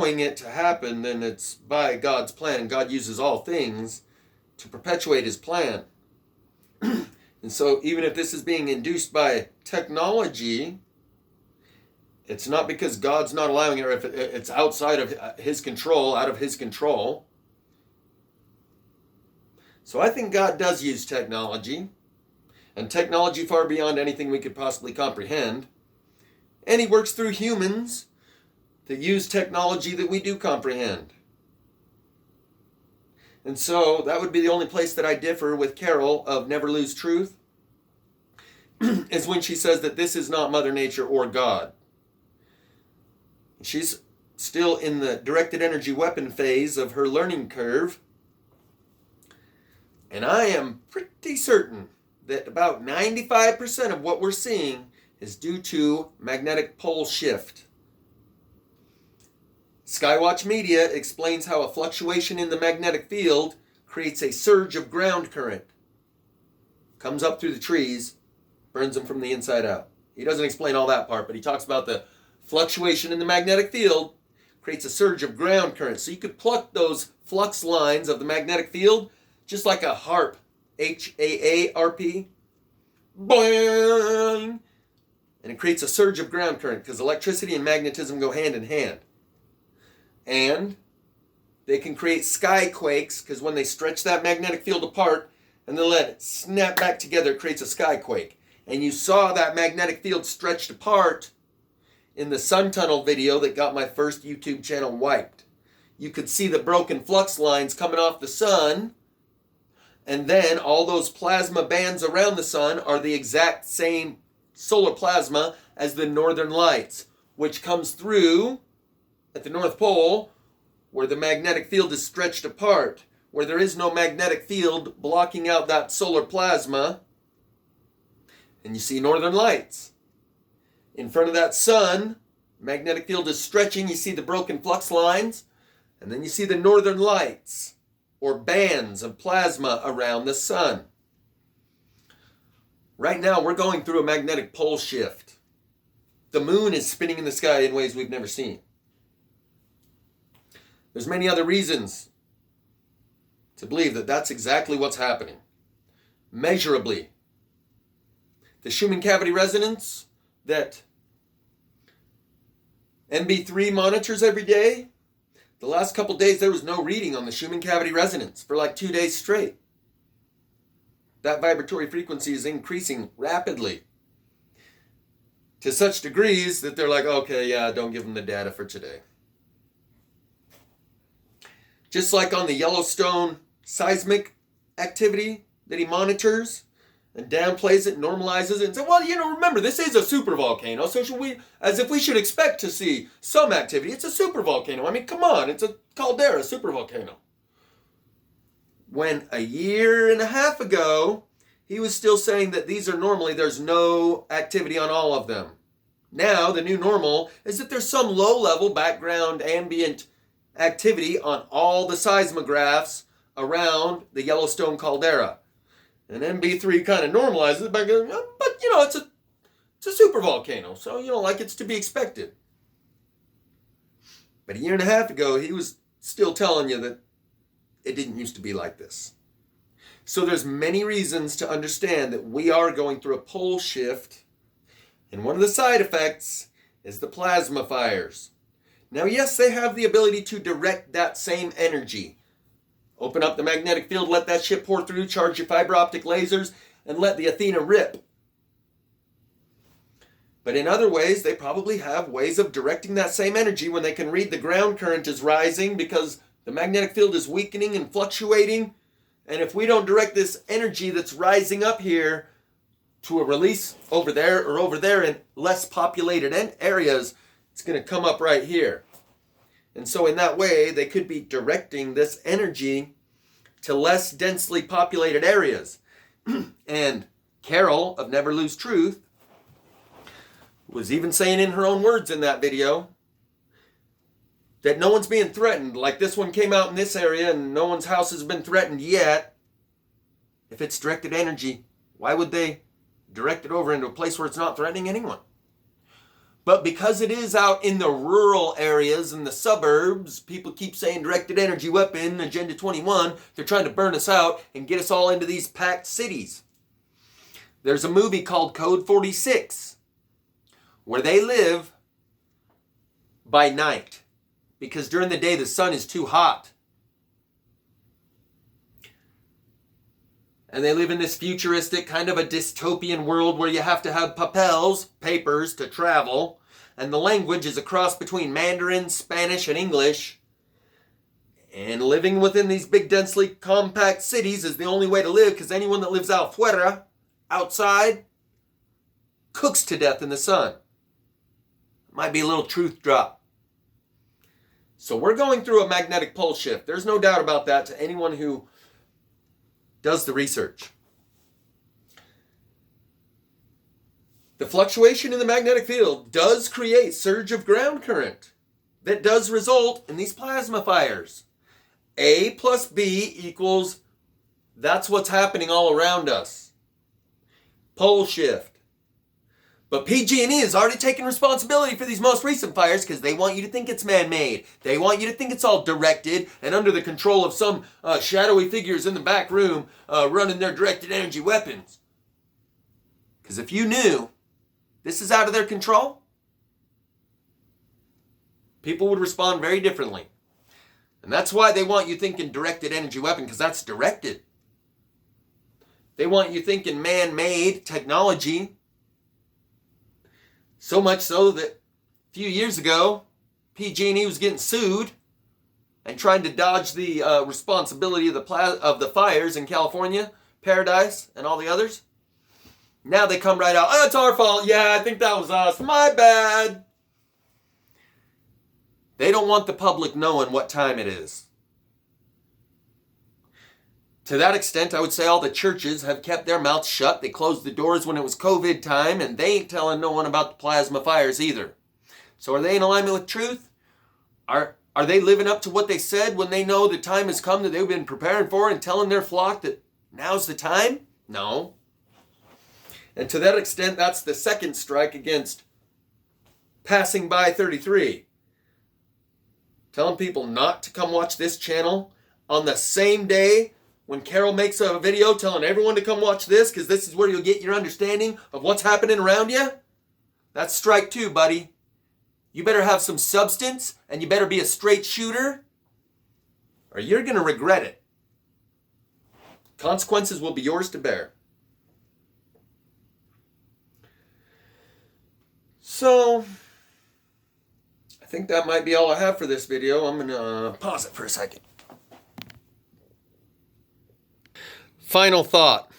it to happen, then it's by God's plan. God uses all things to perpetuate his plan. And so even if this is being induced by technology, it's not because God's not allowing it, or if it's outside of his control, out of his control. So I think God does use technology, and technology far beyond anything we could possibly comprehend. And he works through humans that use technology that we do comprehend. And so that would be the only place that I differ with Carol of Never Lose Truth, is when she says that this is not Mother Nature or God. She's still in the directed energy weapon phase of her learning curve. And I am pretty certain that about 95% of what we're seeing is due to magnetic pole shift. Skywatch Media explains how a fluctuation in the magnetic field creates a surge of ground current. Comes up through the trees, burns them from the inside out. He doesn't explain all that part, but he talks about the fluctuation in the magnetic field creates a surge of ground current. So you could pluck those flux lines of the magnetic field just like a harp, H-A-A-R-P. Boing! And it creates a surge of ground current because electricity and magnetism go hand in hand. And they can create skyquakes because when they stretch that magnetic field apart and then let it snap back together, it creates a skyquake. And you saw that magnetic field stretched apart in the sun tunnel video that got my first YouTube channel wiped. You could see the broken flux lines coming off the sun, and then all those plasma bands around the sun are the exact same solar plasma as the northern lights, which comes through at the North Pole where the magnetic field is stretched apart, where there is no magnetic field blocking out that solar plasma, and you see northern lights. In front of that sun, magnetic field is stretching, you see the broken flux lines, and then you see the northern lights, or bands of plasma around the sun. Right now, we're going through a magnetic pole shift. The moon is spinning in the sky in ways we've never seen. There's many other reasons to believe that that's exactly what's happening. Measurably. The Schumann cavity resonance that MB3 monitors every day, the last couple days there was no reading on the Schumann cavity resonance for like 2 days straight. That vibratory frequency is increasing rapidly to such degrees that they're like, okay, yeah, don't give them the data for today. Just like on the Yellowstone seismic activity that he monitors and downplays it, normalizes it, and says, well, remember, this is a supervolcano, so as if we should expect to see some activity. It's a supervolcano. I mean, come on, it's a caldera, supervolcano. When a year and a half ago, he was still saying that these are normally, there's no activity on all of them. Now, the new normal is that there's some low-level background ambient activity on all the seismographs around the Yellowstone caldera. And MB3 kind of normalizes it by going, but it's a supervolcano, so like it's to be expected. But a year and a half ago, he was still telling you that it didn't used to be like this. So there's many reasons to understand that we are going through a pole shift, and one of the side effects is the plasma fires. Now, yes, they have the ability to direct that same energy. Open up the magnetic field, let that shit pour through, charge your fiber optic lasers, and let the Athena rip. But in other ways, they probably have ways of directing that same energy when they can read the ground current is rising because the magnetic field is weakening and fluctuating. And if we don't direct this energy that's rising up here to a release over there in less populated areas, it's going to come up right here. And so in that way, they could be directing this energy to less densely populated areas. And Carol of Never Lose Truth was even saying in her own words in that video that no one's being threatened. Like this one came out in this area and no one's house has been threatened yet. If it's directed energy, why would they direct it over into a place where it's not threatening anyone? But because it is out in the rural areas and the suburbs, people keep saying directed energy weapon, Agenda 21. They're trying to burn us out and get us all into these packed cities. There's a movie called Code 46 where they live by night because during the day the sun is too hot. And they live in this futuristic kind of a dystopian world where you have to have papers to travel. And the language is a cross between Mandarin, Spanish, and English. And living within these big, densely compact cities is the only way to live because anyone that lives out fuera, outside, cooks to death in the sun. Might be a little truth drop. So we're going through a magnetic pole shift. There's no doubt about that to anyone who does the research. The fluctuation in the magnetic field does create surge of ground current that does result in these plasma fires. A plus B equals that's what's happening all around us. Pole shift. But PG&E has already taken responsibility for these most recent fires because they want you to think it's man-made. They want you to think it's all directed and under the control of some shadowy figures in the back room running their directed energy weapons. Because if you knew this is out of their control, people would respond very differently. And that's why they want you thinking directed energy weapon, because that's directed. They want you thinking man-made technology. So much so that a few years ago, PG&E was getting sued and trying to dodge the responsibility of the fires in California, Paradise, and all the others. Now they come right out, oh, it's our fault. Yeah, I think that was us. My bad. They don't want the public knowing what time it is. To that extent, I would say all the churches have kept their mouths shut. They closed the doors when it was COVID time, and they ain't telling no one about the plasma fires either. So are they in alignment with truth? Are they living up to what they said when they know the time has come that they've been preparing for and telling their flock that now's the time? No. And to that extent, that's the second strike against Passing By 33. Telling people not to come watch this channel on the same day when Carol makes a video telling everyone to come watch this because this is where you'll get your understanding of what's happening around you. That's strike two, buddy. You better have some substance and you better be a straight shooter or you're going to regret it. Consequences will be yours to bear. So, I think that might be all I have for this video. I'm going to pause it for a second. Final thought.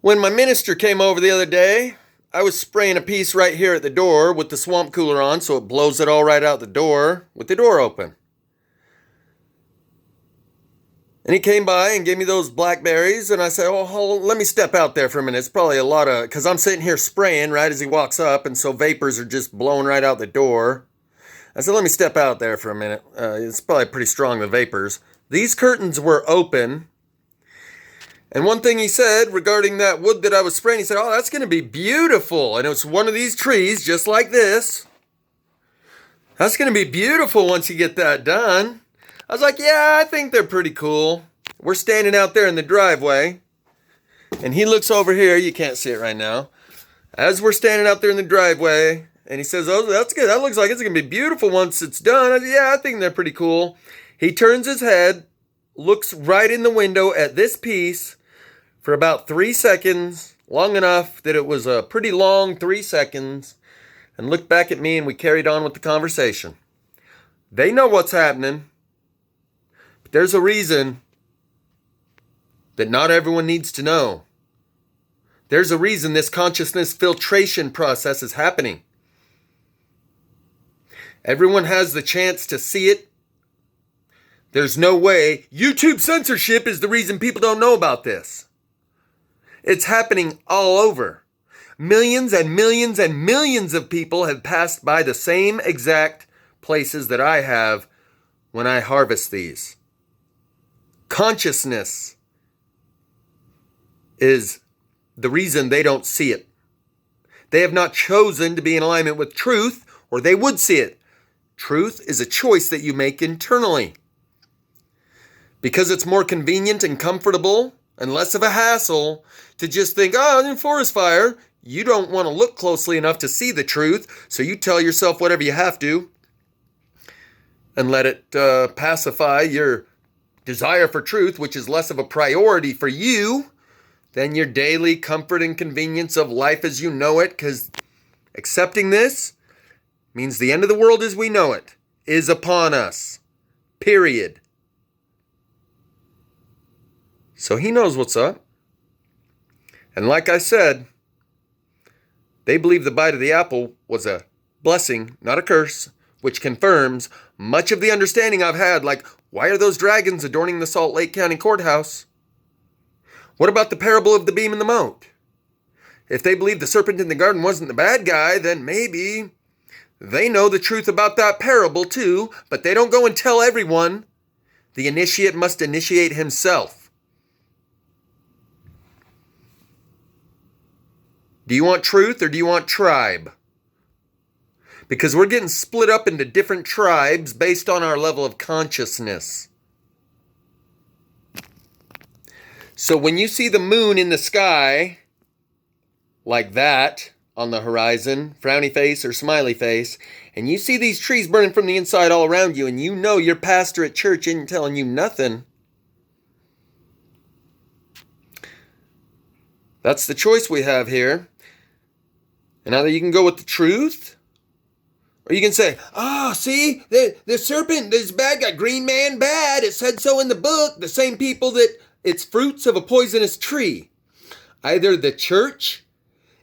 When my minister came over the other day, I was spraying a piece right here at the door with the swamp cooler on so it blows it all right out the door with the door open. And he came by and gave me those blackberries and I said, oh, let me step out there for a minute. It's probably a lot of, because I'm sitting here spraying right as he walks up and so vapors are just blowing right out the door. I said, let me step out there for a minute. It's probably pretty strong, the vapors. These curtains were open. And one thing he said regarding that wood that I was spraying, he said, oh, that's going to be beautiful. And it was one of these trees just like this. That's going to be beautiful once you get that done. I was like, yeah, I think they're pretty cool. We're standing out there in the driveway. And he looks over here. You can't see it right now. As we're standing out there in the driveway. And he says, oh, that's good. That looks like it's going to be beautiful once it's done. I said, yeah, I think they're pretty cool. He turns his head, looks right in the window at this piece for about 3 seconds, long enough that it was a pretty long 3 seconds, and looked back at me and we carried on with the conversation. They know what's happening, but there's a reason that not everyone needs to know. There's a reason this consciousness filtration process is happening. Everyone has the chance to see it. There's no way. YouTube censorship is the reason people don't know about this. It's happening all over. Millions and millions and millions of people have passed by the same exact places that I have when I harvest these. Consciousness is the reason they don't see it. They have not chosen to be in alignment with truth, or they would see it. Truth is a choice that you make internally. Because it's more convenient and comfortable and less of a hassle to just think, oh, in a forest fire, you don't want to look closely enough to see the truth, so you tell yourself whatever you have to and let it pacify your desire for truth, which is less of a priority for you than your daily comfort and convenience of life as you know it, because accepting this means the end of the world as we know it is upon us. Period. So he knows what's up. And like I said, they believe the bite of the apple was a blessing, not a curse, which confirms much of the understanding I've had, like, why are those dragons adorning the Salt Lake County Courthouse? What about the parable of the beam and the mote? If they believe the serpent in the garden wasn't the bad guy, then maybe they know the truth about that parable too, but they don't go and tell everyone. The initiate must initiate himself. Do you want truth or do you want tribe? Because we're getting split up into different tribes based on our level of consciousness. So when you see the moon in the sky, like that, on the horizon, frowny face or smiley face, and you see these trees burning from the inside all around you, and you know your pastor at church isn't telling you nothing, that's the choice we have here. And either you can go with the truth, or you can say, see, the serpent, this bad guy, green man bad, it said so in the book, the same people that it's fruits of a poisonous tree. Either the church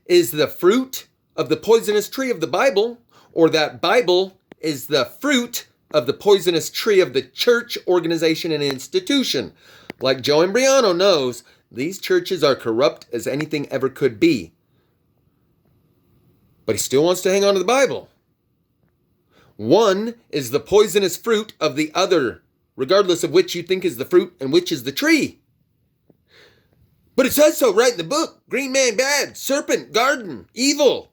is the fruit of the poisonous tree of the Bible, or that Bible is the fruit of the poisonous tree of the church, organization, and institution. Like Joe Imbriano knows, these churches are corrupt as anything ever could be. But he still wants to hang on to the Bible. One is the poisonous fruit of the other, regardless of which you think is the fruit and which is the tree. But it says so right in the book. Green man bad, serpent, garden, evil.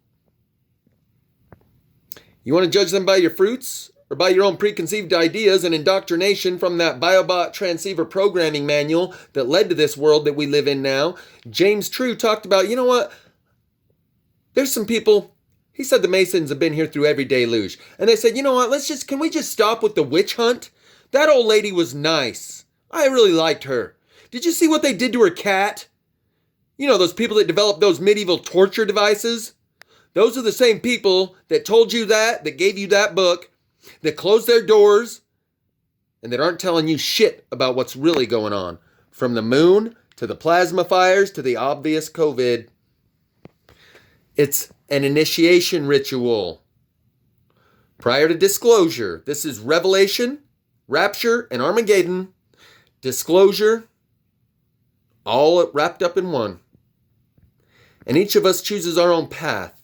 You want to judge them by your fruits or by your own preconceived ideas and indoctrination from that Biobot transceiver programming manual that led to this world that we live in now? James True talked about, you know what? There's some people, he said the Masons have been here through every deluge. And they said, you know what, can we just stop with the witch hunt? That old lady was nice. I really liked her. Did you see what they did to her cat? You know, those people that developed those medieval torture devices? Those are the same people that told you that gave you that book, that closed their doors, and that aren't telling you shit about what's really going on. From the moon, to the plasma fires, to the obvious COVID. It's an initiation ritual. Prior to disclosure, this is revelation, rapture, and Armageddon. Disclosure, all wrapped up in one. And each of us chooses our own path.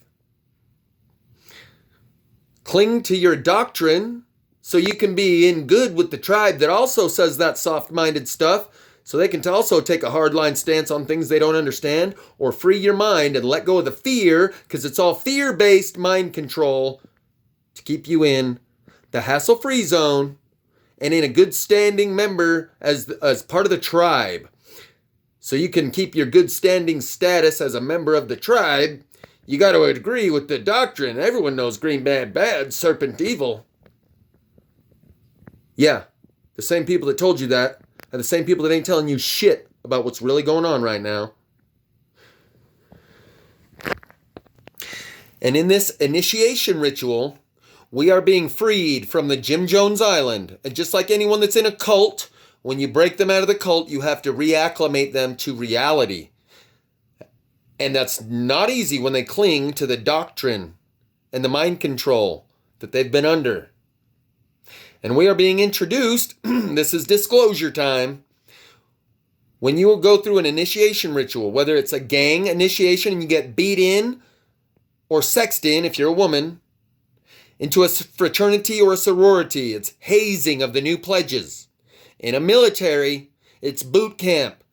Cling to your doctrine so you can be in good with the tribe that also says that soft-minded stuff, so they can also take a hardline stance on things they don't understand, or free your mind and let go of the fear, because it's all fear-based mind control to keep you in the hassle-free zone and in a good standing member as part of the tribe. So you can keep your good standing status as a member of the tribe. You got to agree with the doctrine. Everyone knows green bad, serpent evil. Yeah, the same people that told you that are the same people that ain't telling you shit about what's really going on right now. And in this initiation ritual, we are being freed from the Jim Jones Island. And just like anyone that's in a cult, when you break them out of the cult, you have to reacclimate them to reality. And that's not easy when they cling to the doctrine and the mind control that they've been under. And we are being introduced, this is disclosure time, when you will go through an initiation ritual, whether it's a gang initiation and you get beat in or sexed in if you're a woman, into a fraternity or a sorority, it's hazing of the new pledges. In a military, it's boot camp.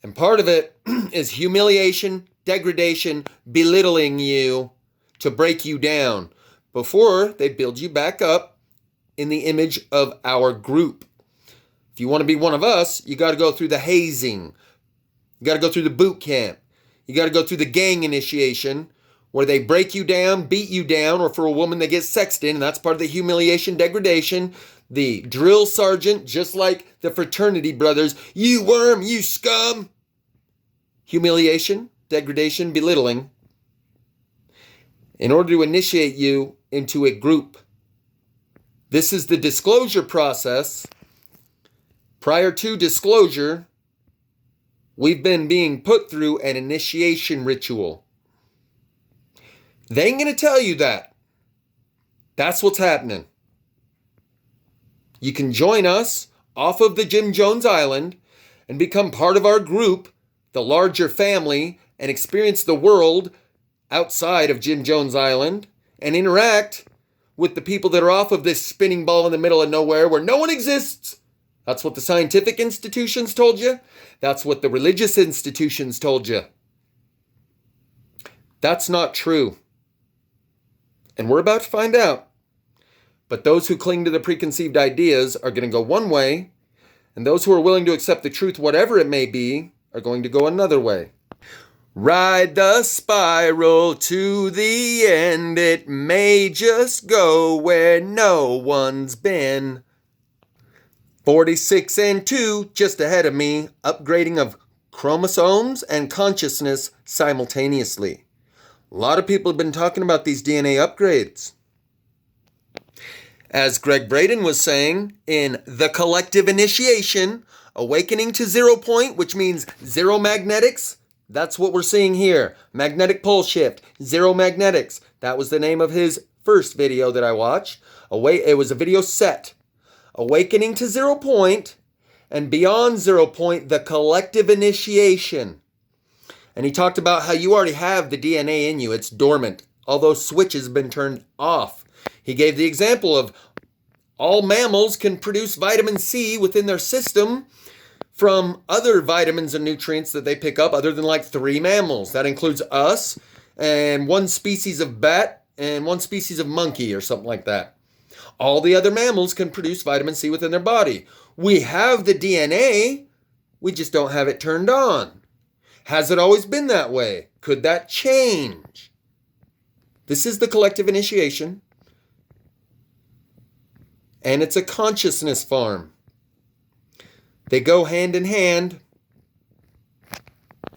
And part of it is humiliation degradation, belittling you to break you down before they build you back up in the image of our group. If you want to be one of us, you got to go through the hazing. You got to go through the boot camp. You got to go through the gang initiation where they break you down, beat you down, or for a woman they get sexed in, and that's part of the humiliation, degradation. The drill sergeant, just like the fraternity brothers, you worm, you scum. Humiliation, degradation, belittling. In order to initiate you into a group. This is the disclosure process. Prior to disclosure, we've been being put through an initiation ritual. They ain't going to tell you that. That's what's happening. You can join us off of the Jim Jones Island and become part of our group, the larger family, and experience the world outside of Jim Jones Island and interact with the people that are off of this spinning ball in the middle of nowhere where no one exists. That's what the scientific institutions told you. That's what the religious institutions told you. That's not true. And we're about to find out. But those who cling to the preconceived ideas are going to go one way, and those who are willing to accept the truth, whatever it may be, are going to go another way. Ride the spiral to the end. It may just go where no one's been. 46 and 2, just ahead of me, upgrading of chromosomes and consciousness simultaneously. A lot of people have been talking about these DNA upgrades. As Greg Braden was saying in The Collective Initiation, awakening to 0 point, which means zero magnetics, that's what we're seeing here. Magnetic pole shift, zero magnetics. That was the name of his first video that I watched. It was a video set. Awakening to 0 point and beyond 0 point, the collective initiation. And he talked about how you already have the DNA in you. It's dormant. All those switches have been turned off. He gave the example of all mammals can produce vitamin C within their system from other vitamins and nutrients that they pick up other than like 3 mammals. That includes us and 1 species of bat and 1 species of monkey or something like that. All the other mammals can produce vitamin C within their body. We have the DNA, we just don't have it turned on. Has it always been that way? Could that change? This is the collective initiation. And it's a consciousness farm. They go hand in hand.